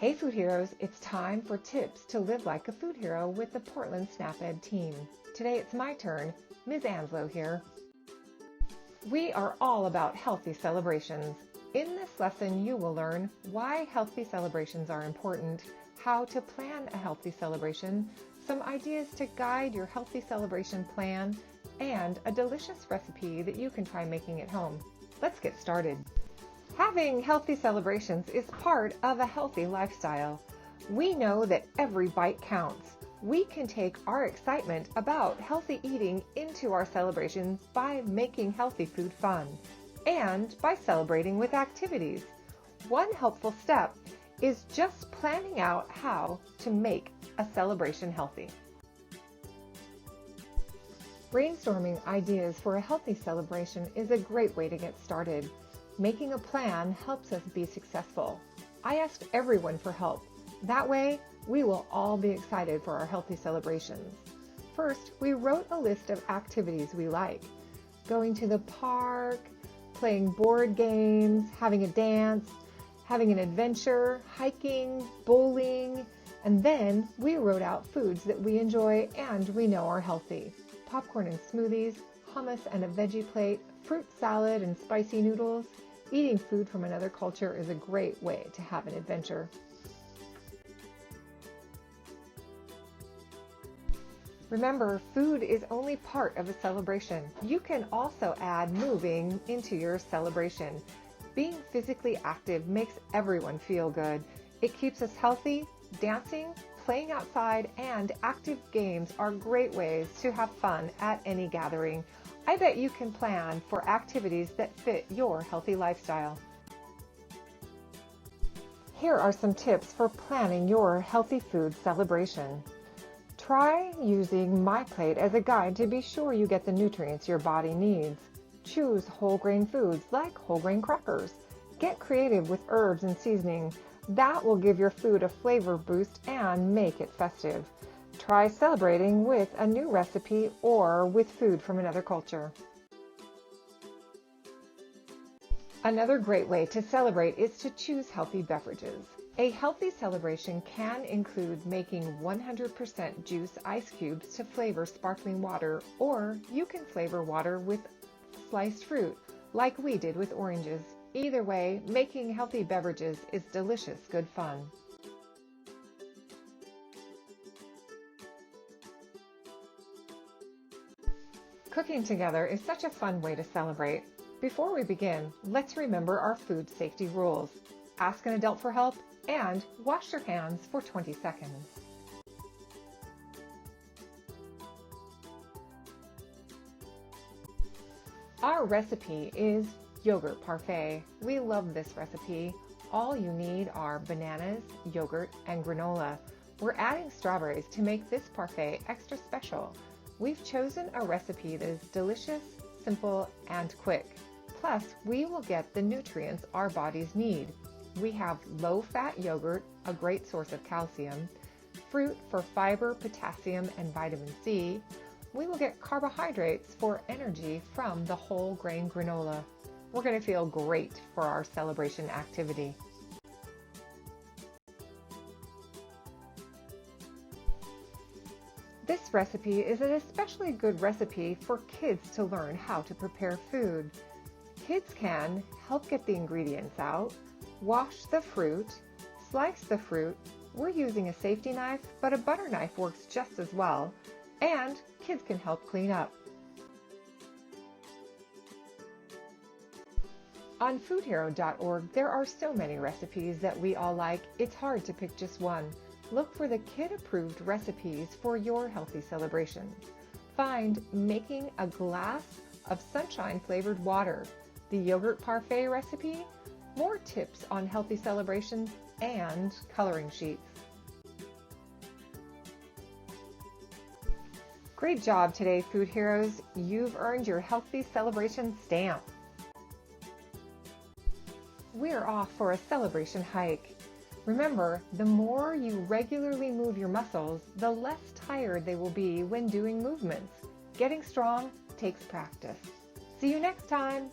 Hey Food Heroes, it's time for tips to live like a food hero with the Portland Snap Ed team. Today it's my turn, Ms. Anslow here. We are all about healthy celebrations. In this lesson you will learn why healthy celebrations are important, how to plan a healthy celebration, some ideas to guide your healthy celebration plan, and a delicious recipe that you can try making at home. Let's get started. Having healthy celebrations is part of a healthy lifestyle. We know that every bite counts. We can take our excitement about healthy eating into our celebrations by making healthy food fun and by celebrating with activities. One helpful step is just planning out how to make a celebration healthy. Brainstorming ideas for a healthy celebration is a great way to get started. Making a plan helps us be successful. I asked everyone for help. That way, we will all be excited for our healthy celebrations. First, we wrote a list of activities we like. Going to the park, playing board games, having a dance, having an adventure, hiking, bowling, and then we wrote out foods that we enjoy and we know are healthy. Popcorn and smoothies, hummus and a veggie plate, fruit salad and spicy noodles. Eating food from another culture is a great way to have an adventure. Remember, food is only part of a celebration. You can also add moving into your celebration. Being physically active makes everyone feel good. It keeps us healthy. Dancing, playing outside, and active games are great ways to have fun at any gathering. I bet you can plan for activities that fit your healthy lifestyle. Here are some tips for planning your healthy food celebration. Try using My Plate as a guide to be sure you get the nutrients your body needs. Choose whole grain foods like whole grain crackers. Get creative with herbs and seasoning. That will give your food a flavor boost and make it festive. Try celebrating with a new recipe or with food from another culture. Another great way to celebrate is to choose healthy beverages. A healthy celebration can include making 100% juice ice cubes to flavor sparkling water, or you can flavor water with sliced fruit, like we did with oranges. Either way, making healthy beverages is delicious good fun. Cooking together is such a fun way to celebrate. Before we begin, let's remember our food safety rules. Ask an adult for help and wash your hands for 20 seconds. Our recipe is yogurt parfait. We love this recipe. All you need are bananas, yogurt, and granola. We're adding strawberries to make this parfait extra special. We've chosen a recipe that is delicious, simple, and quick. Plus, we will get the nutrients our bodies need. We have low-fat yogurt, a great source of calcium, fruit for fiber, potassium, and vitamin C. We will get carbohydrates for energy from the whole grain granola. We're going to feel great for our celebration activity. This recipe is an especially good recipe for kids to learn how to prepare food. Kids can help get the ingredients out, wash the fruit, slice the fruit. We're using a safety knife, but a butter knife works just as well, and kids can help clean up. On foodhero.org, there are so many recipes that we all like, it's hard to pick just one. Look for the kid-approved recipes for your healthy celebrations. Find making a glass of sunshine-flavored water, the yogurt parfait recipe, more tips on healthy celebrations, and coloring sheets. Great job today, Food Heroes. You've earned your healthy celebration stamp. We're off for a celebration hike. Remember, the more you regularly move your muscles, the less tired they will be when doing movements. Getting strong takes practice. See you next time!